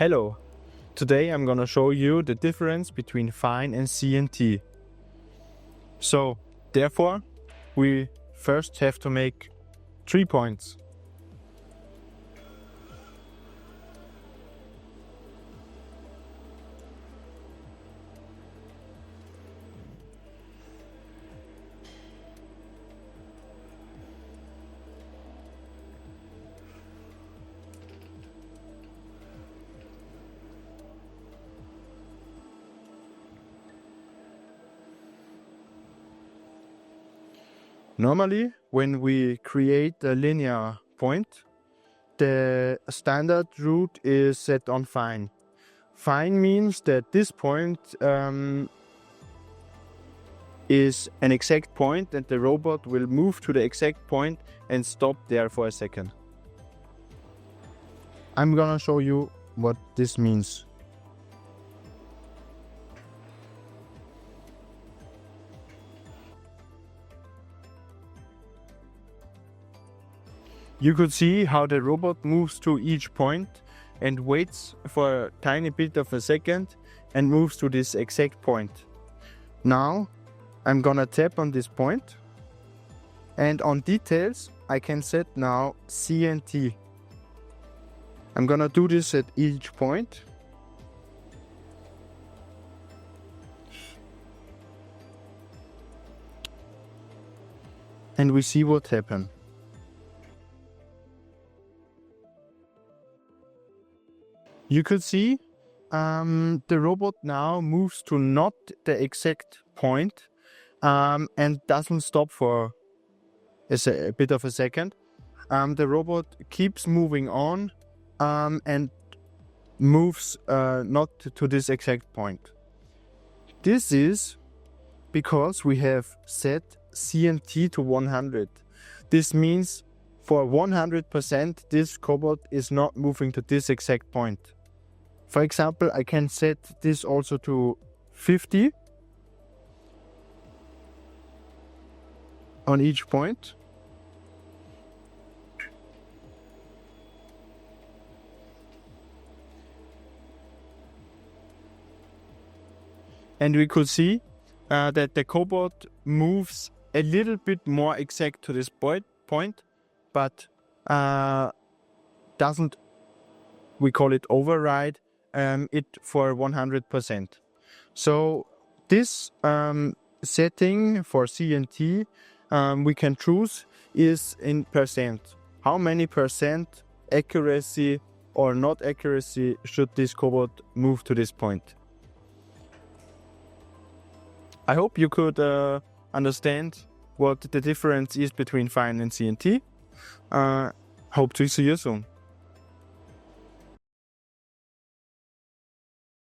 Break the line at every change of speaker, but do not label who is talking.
Hello, today I'm gonna show you the difference between Fine and CNT. So, therefore, we first have to make 3 points. Normally, when we create a linear point, the standard route is set on Fine. Fine means that this point is an exact point and the robot will move to the exact point and stop there for a second. I'm gonna show you what this means. You could see how the robot moves to each point and waits for a tiny bit of a second and moves to this exact point. Now I'm gonna tap on this point, and on details I can set now CNT. I'm gonna do this at each point. And we see what happened. You could see the robot now moves to not the exact point and doesn't stop for a bit of a second. The robot keeps moving on and moves not to this exact point. This is because we have set CNT to 100. This means for 100% this cobot is not moving to this exact point. For example, I can set this also to 50 on each point. And we could see that the cobot moves a little bit more exact to this point, but doesn't, we call it override, it for 100%. So this setting for CNT we can choose is in percent. How many percent accuracy or not accuracy should this cobot move to this point? I hope you could understand what the difference is between Fine and CNT. Hope to see you soon.